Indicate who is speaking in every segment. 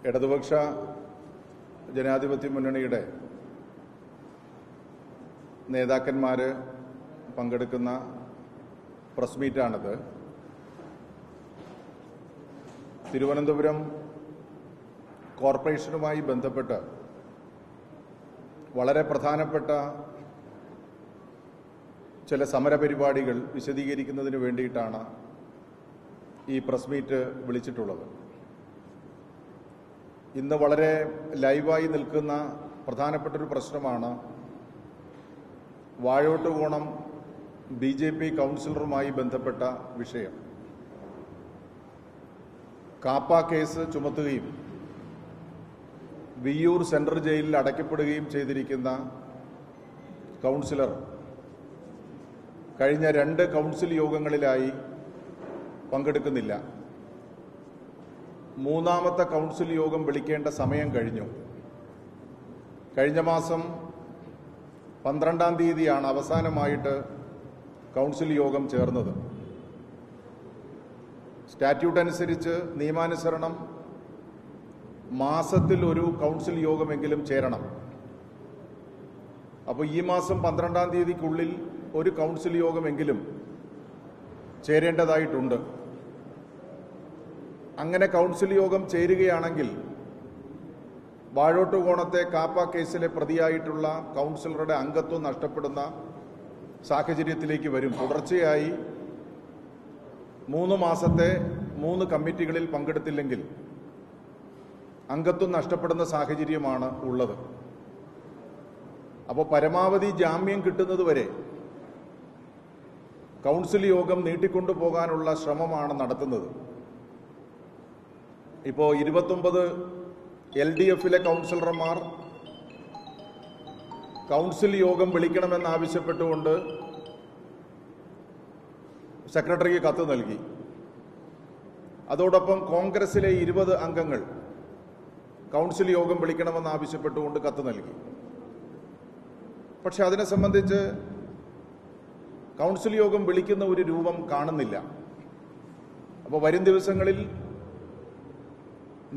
Speaker 1: ഇടതുപക്ഷ ജനാധിപത്യ മുന്നണിയുടെ നേതാക്കന്മാർ പങ്കെടുക്കുന്ന പ്രസ് മീറ്റാണിത്. തിരുവനന്തപുരം കോർപ്പറേഷനുമായി ബന്ധപ്പെട്ട് വളരെ പ്രധാനപ്പെട്ട ചില സമരപരിപാടികൾ വിശദീകരിക്കുന്നതിന് വേണ്ടിയിട്ടാണ് ഈ പ്രസ് മീറ്റ് വിളിച്ചിട്ടുള്ളത്. ഇന്ന് വളരെ ലൈവായി നിൽക്കുന്ന പ്രധാനപ്പെട്ടൊരു പ്രശ്നമാണ് വാഴോട്ടുകോണം BJP കൗൺസിലറുമായി ബന്ധപ്പെട്ട വിഷയം. കാപ്പ കേസ് ചുമത്തുകയും വിയ്യൂർ സെൻട്രൽ ജയിലിൽ അടയ്ക്കപ്പെടുകയും ചെയ്തിരിക്കുന്ന കൗൺസിലർ കഴിഞ്ഞ 2 കൗൺസിൽ യോഗങ്ങളിലായി പങ്കെടുക്കുന്നില്ല. 3ാമത്തെ കൗൺസിൽ യോഗം വിളിക്കേണ്ട സമയം കഴിഞ്ഞു. കഴിഞ്ഞ മാസം 12-ാം തീയതിയാണ് അവസാനമായിട്ട് കൗൺസിൽ യോഗം ചേർന്നത്. സ്റ്റാറ്റ്യൂട്ട് അനുസരിച്ച് നിയമാനുസരണം മാസത്തിൽ ഒരു കൗൺസിൽ യോഗമെങ്കിലും ചേരണം. അപ്പോൾ ഈ മാസം 12-ാം തീയതിക്കുള്ളിൽ ഒരു കൗൺസിൽ യോഗമെങ്കിലും ചേരേണ്ടതായിട്ടുണ്ട്. അങ്ങനെ കൗൺസിൽ യോഗം ചേരുകയാണെങ്കിൽ വാഴോട്ടുകോണത്തെ കാപ്പ കേസിലെ പ്രതിയായിട്ടുള്ള കൗൺസിലറുടെ അംഗത്വം നഷ്ടപ്പെടുന്ന സാഹചര്യത്തിലേക്ക് വരും. തുടർച്ചയായി 3 മാസത്തെ 3 കമ്മിറ്റികളിൽ പങ്കെടുത്തില്ലെങ്കിൽ അംഗത്വം നഷ്ടപ്പെടുന്ന സാഹചര്യമാണ് ഉള്ളത്. അപ്പോൾ പരമാവധി ജാമ്യം കിട്ടുന്നതുവരെ കൗൺസിൽ യോഗം നീട്ടിക്കൊണ്ടുപോകാനുള്ള ശ്രമമാണ് നടത്തുന്നത്. ഇപ്പോൾ 29 LDF-ലെ കൗൺസിലർമാർ കൗൺസിൽ യോഗം വിളിക്കണമെന്നാവശ്യപ്പെട്ടുകൊണ്ട് സെക്രട്ടറിക്ക് കത്ത് നൽകി. അതോടൊപ്പം കോൺഗ്രസിലെ 20 അംഗങ്ങൾ കൗൺസിൽ യോഗം വിളിക്കണമെന്നാവശ്യപ്പെട്ടുകൊണ്ട് കത്ത് നൽകി. പക്ഷെ അതിനെ സംബന്ധിച്ച് കൗൺസിൽ യോഗം വിളിക്കുന്ന ഒരു രൂപം കാണുന്നില്ല. അപ്പോൾ വരും ദിവസങ്ങളിൽ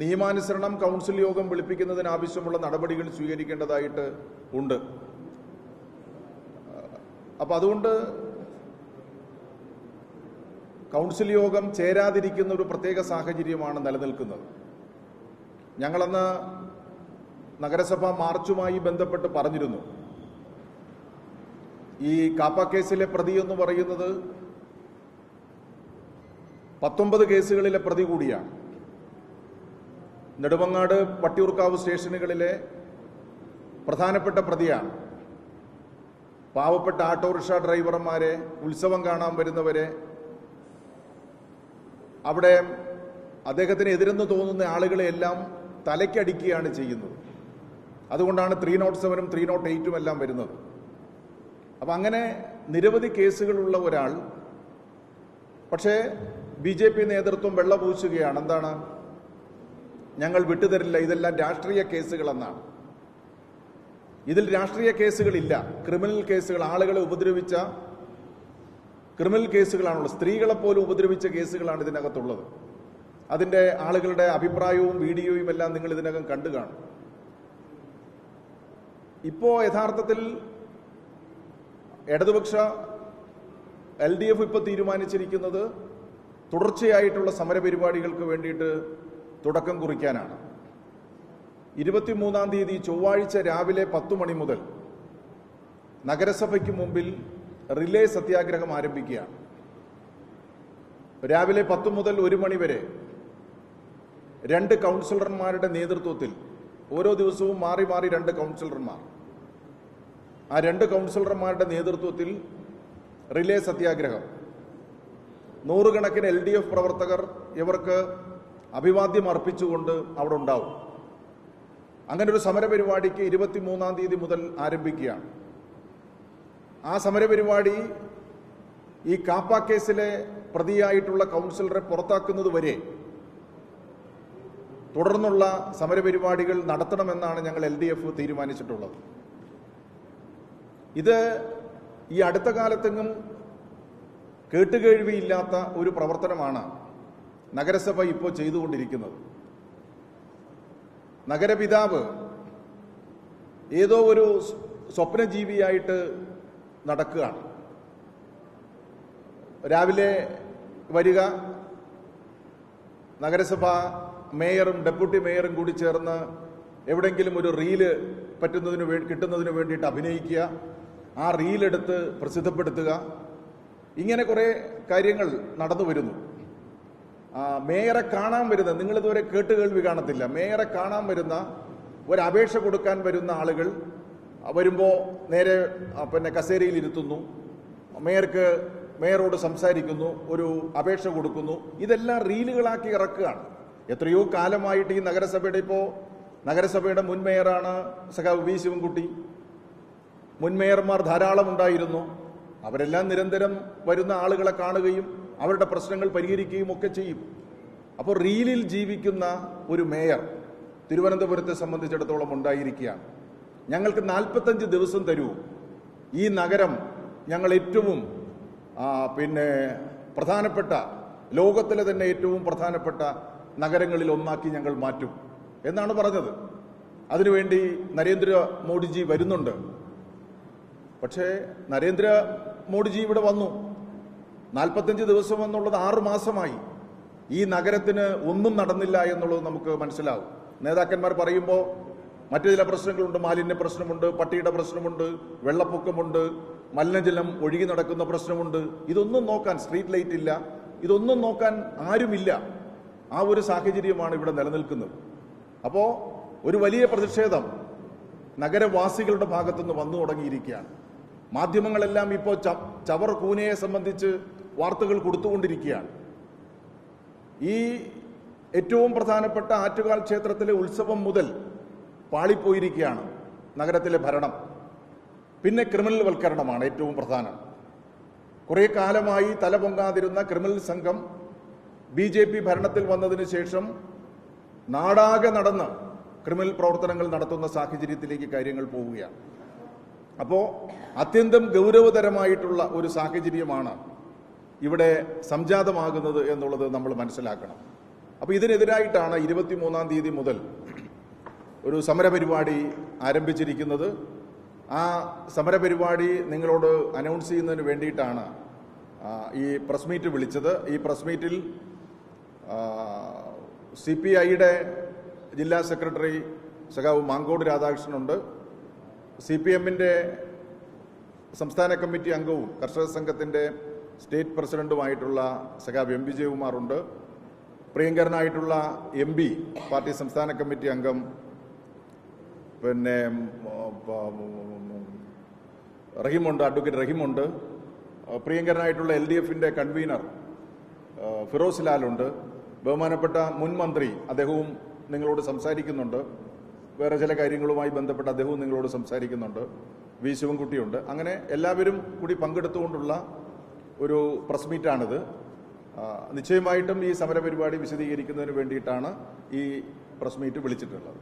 Speaker 1: നിയമാനുസരണം കൗൺസിൽ യോഗം വിളിപ്പിക്കുന്നതിനാവശ്യമുള്ള നടപടികൾ സ്വീകരിക്കേണ്ടതായിട്ട് ഉണ്ട്. അപ്പോൾ അതുകൊണ്ട് കൗൺസിൽ യോഗം ചേരാതിരിക്കുന്ന ഒരു പ്രത്യേക സാഹചര്യമാണ് നിലനിൽക്കുന്നത്. ഞങ്ങളന്ന് നഗരസഭാ മാർച്ചുമായി ബന്ധപ്പെട്ട് പറഞ്ഞിരുന്നു, ഈ കാപ്പ കേസിലെ പ്രതി എന്ന് പറയുന്നത് 19 കേസുകളിലെ പ്രതി കൂടിയാണ്. നെടുമങ്ങാട് വട്ടിയൂർക്കാവ് സ്റ്റേഷനുകളിലെ പ്രധാനപ്പെട്ട പ്രതിയാണ്. പാവപ്പെട്ട ഓട്ടോറിക്ഷ ഡ്രൈവർമാരെ, ഉത്സവം കാണാൻ വരുന്നവരെ, അവിടെ അദ്ദേഹത്തിന് എതിരെന്ന് തോന്നുന്ന ആളുകളെയെല്ലാം തലയ്ക്കടിക്കുകയാണ് ചെയ്യുന്നത്. അതുകൊണ്ടാണ് 307-ഉം 308-ഉം എല്ലാം വരുന്നത്. അപ്പം അങ്ങനെ നിരവധി കേസുകളുള്ള ഒരാൾ, പക്ഷേ BJP നേതൃത്വം വെള്ളപൂശുകയാണ്. എന്താണ്? ഞങ്ങൾ വിട്ടുതരില്ല, ഇതെല്ലാം രാഷ്ട്രീയ കേസുകളെന്നാണ്. ഇതിൽ രാഷ്ട്രീയ കേസുകളില്ല, ക്രിമിനൽ കേസുകൾ, ആളുകളെ ഉപദ്രവിച്ച ക്രിമിനൽ കേസുകളാണുള്ളത്. സ്ത്രീകളെപ്പോലും ഉപദ്രവിച്ച കേസുകളാണ് ഇതിനകത്തുള്ളത്. അതിൻ്റെ ആളുകളുടെ അഭിപ്രായവും വീഡിയോയും എല്ലാം നിങ്ങൾ ഇതിനകം കണ്ടു കാണും. ഇപ്പോൾ യഥാർത്ഥത്തിൽ ഇടതുപക്ഷ LDF ഇപ്പോൾ തീരുമാനിച്ചിരിക്കുന്നത് തുടർച്ചയായിട്ടുള്ള സമരപരിപാടികൾക്ക് വേണ്ടിയിട്ട് തുടക്കം കുറിക്കാനാണ്. 23-ാം തീയതി ചൊവ്വാഴ്ച രാവിലെ 10 മണി മുതൽ നഗരസഭയ്ക്ക് മുമ്പിൽ റിലേ സത്യാഗ്രഹം ആരംഭിക്കുകയാണ്. രാവിലെ 10 മുതൽ 1 മണി വരെ 2 കൗൺസിലർമാരുടെ നേതൃത്വത്തിൽ ഓരോ ദിവസവും മാറി മാറി 2 കൗൺസിലർമാർ, ആ 2 കൗൺസിലർമാരുടെ നേതൃത്വത്തിൽ റിലേ സത്യാഗ്രഹം. 100 കണക്കിന് LDF പ്രവർത്തകർ ഇവർക്ക് അഭിവാദ്യം അർപ്പിച്ചുകൊണ്ട് അവിടെ ഉണ്ടാവും. അങ്ങനെ ഒരു സമരപരിപാടിക്ക് 23-ാം തീയതി മുതൽ ആരംഭിക്കുകയാണ്. ആ സമരപരിപാടി ഈ കാപ്പ കേസിലെ പ്രതിയായിട്ടുള്ള കൗൺസിലറെ പുറത്താക്കുന്നത് വരെ തുടർന്നുള്ള സമരപരിപാടികൾ നടത്തണമെന്നാണ് ഞങ്ങൾ LDF തീരുമാനിച്ചിട്ടുള്ളത്. ഇത് ഈ അടുത്ത കാലത്തെങ്ങും കേട്ടുകേഴ്വിയില്ലാത്ത ഒരു പ്രവർത്തനമാണ് നഗരസഭ ഇപ്പോൾ ചെയ്തുകൊണ്ടിരിക്കുന്നത്. നഗരപിതാവ് ഏതോ ഒരു സ്വപ്നജീവിയായിട്ട് നടക്കുകയാണ്. രാവിലെ വരിക, നഗരസഭ മേയറും ഡെപ്യൂട്ടി മേയറും കൂടി ചേർന്ന് എവിടെയെങ്കിലും ഒരു റീല് കിട്ടുന്നതിന് വേണ്ടിയിട്ട് അഭിനയിക്കുക, ആ റീലെടുത്ത് പ്രസിദ്ധപ്പെടുത്തുക, ഇങ്ങനെ കുറേ കാര്യങ്ങൾ നടന്നു വരുന്നു. മേയറെ കാണാൻ വരുന്ന, നിങ്ങളിതുവരെ കേട്ടുകേൾവി കാണത്തില്ല, മേയറെ കാണാൻ വരുന്ന, ഒരു അപേക്ഷ കൊടുക്കാൻ വരുന്ന ആളുകൾ വരുമ്പോൾ നേരെ കസേരയിൽ ഇരുത്തുന്നു, മേയറോട് സംസാരിക്കുന്നു, ഒരു അപേക്ഷ കൊടുക്കുന്നു. ഇതെല്ലാം റീലുകളാക്കി ഇറക്കുകയാണ്. എത്രയോ കാലമായിട്ട് ഈ നഗരസഭയുടെ മുൻ മേയറാണ് സഖാവ് വി ശിവൻകുട്ടി. മുൻ മേയർമാർ ധാരാളം ഉണ്ടായിരുന്നു. അവരെല്ലാം നിരന്തരം വരുന്ന ആളുകളെ കാണുകയും അവരുടെ പ്രശ്നങ്ങൾ പരിഹരിക്കുകയും ഒക്കെ ചെയ്യും. അപ്പോൾ റീലിൽ ജീവിക്കുന്ന ഒരു മേയർ തിരുവനന്തപുരത്തെ സംബന്ധിച്ചിടത്തോളം ഉണ്ടായിരിക്കുകയാണ്. ഞങ്ങൾക്ക് 45 ദിവസം തരൂ, ഈ നഗരം ഞങ്ങൾ ഏറ്റവും പ്രധാനപ്പെട്ട, ലോകത്തിലെ തന്നെ ഏറ്റവും പ്രധാനപ്പെട്ട നഗരങ്ങളിൽ ഒന്നാക്കി ഞങ്ങൾ മാറ്റും എന്നാണ് പറഞ്ഞത്. അതിനുവേണ്ടി നരേന്ദ്രമോദിജി വരുന്നുണ്ട്. പക്ഷേ നരേന്ദ്രമോദിജി ഇവിടെ വന്നു. 45 ദിവസം എന്നുള്ളത് 6 മാസമായി. ഈ നഗരത്തിന് ഒന്നും നടന്നില്ല എന്നുള്ളത് നമുക്ക് മനസ്സിലാവും. നേതാക്കന്മാർ പറയുമ്പോൾ മറ്റു ചില പ്രശ്നങ്ങളുണ്ട്, മാലിന്യ പ്രശ്നമുണ്ട്, പട്ടിയുടെ പ്രശ്നമുണ്ട്, വെള്ളപ്പൊക്കമുണ്ട്, മലിനജലം ഒഴുകി നടക്കുന്ന പ്രശ്നമുണ്ട്. ഇതൊന്നും നോക്കാൻ സ്ട്രീറ്റ് ലൈറ്റ് ഇല്ല, ഇതൊന്നും നോക്കാൻ ആരുമില്ല. ആ ഒരു സാഹചര്യമാണ് ഇവിടെ നിലനിൽക്കുന്നത്. അപ്പോൾ ഒരു വലിയ പ്രതിഷേധം നഗരവാസികളുടെ ഭാഗത്തുനിന്ന് വന്നു തുടങ്ങിയിരിക്കുകയാണ്. മാധ്യമങ്ങളെല്ലാം ഇപ്പോൾ ചവർ കൂനയെ സംബന്ധിച്ച് വാർത്തകൾ കൊടുത്തുകൊണ്ടിരിക്കുകയാണ്. ഈ ഏറ്റവും പ്രധാനപ്പെട്ട ആറ്റുകാൽ ക്ഷേത്രത്തിലെ ഉത്സവം മുതൽ പാളിപ്പോയിരിക്കുകയാണ് നഗരത്തിലെ ഭരണം. പിന്നെ ക്രിമിനൽ വൽക്കരണമാണ് ഏറ്റവും പ്രധാനം. കുറേ കാലമായി തലപൊങ്ങാതിരുന്ന ക്രിമിനൽ സംഘം BJP ഭരണത്തിൽ വന്നതിന് ശേഷം നാടാകെ നടന്ന് ക്രിമിനൽ പ്രവർത്തനങ്ങൾ നടത്തുന്ന സാഹചര്യത്തിലേക്ക് കാര്യങ്ങൾ പോവുകയാണ്. അപ്പോൾ അത്യന്തം ഗൗരവതരമായിട്ടുള്ള ഒരു സാഹചര്യമാണ് ഇവിടെ സംജാതമാകുന്നത് എന്നുള്ളത് നമ്മൾ മനസ്സിലാക്കണം. അപ്പോൾ ഇതിനെതിരായിട്ടാണ് 23-ാം തീയതി മുതൽ ഒരു സമരപരിപാടി ആരംഭിച്ചിരിക്കുന്നത്. ആ സമരപരിപാടി നിങ്ങളോട് അനൗൺസ് ചെയ്യുന്നതിന് വേണ്ടിയിട്ടാണ് ഈ പ്രസ് മീറ്റ് വിളിച്ചത്. ഈ പ്രസ് മീറ്റിൽ CPIയുടെ ജില്ലാ സെക്രട്ടറി സഖാവ് മാങ്കോട് രാധാകൃഷ്ണനുണ്ട്, CPMന്റെ സംസ്ഥാന കമ്മിറ്റി അംഗവും കർഷക സംഘത്തിൻ്റെ സ്റ്റേറ്റ് പ്രസിഡന്റുമായിട്ടുള്ള സഖാവ് M. വിജയകുമാറുണ്ട്, പ്രിയങ്കരനായിട്ടുള്ള MP പാർട്ടി സംസ്ഥാന കമ്മിറ്റി അംഗം റഹീമുണ്ട്, അഡ്വക്കേറ്റ് റഹീമുണ്ട്, പ്രിയങ്കരനായിട്ടുള്ള LDFന്റെ കൺവീനർ ഫിറോസ് ലാലുണ്ട്, ബഹുമാനപ്പെട്ട മുൻ മന്ത്രി അദ്ദേഹവും നിങ്ങളോട് സംസാരിക്കുന്നുണ്ട്, വേറെ ചില കാര്യങ്ങളുമായി ബന്ധപ്പെട്ട് അദ്ദേഹവും നിങ്ങളോട് സംസാരിക്കുന്നുണ്ട്, വി ശിവൻകുട്ടിയുണ്ട്. അങ്ങനെ എല്ലാവരും കൂടി പങ്കെടുത്തുകൊണ്ടുള്ള ഒരു പ്രസ് മീറ്റാണിത്. നിശ്ചയമായിട്ടും ഈ സമരപരിപാടി വിശദീകരിക്കുന്നതിന് വേണ്ടിയിട്ടാണ് ഈ പ്രസ് മീറ്റ് വിളിച്ചിട്ടുള്ളത്.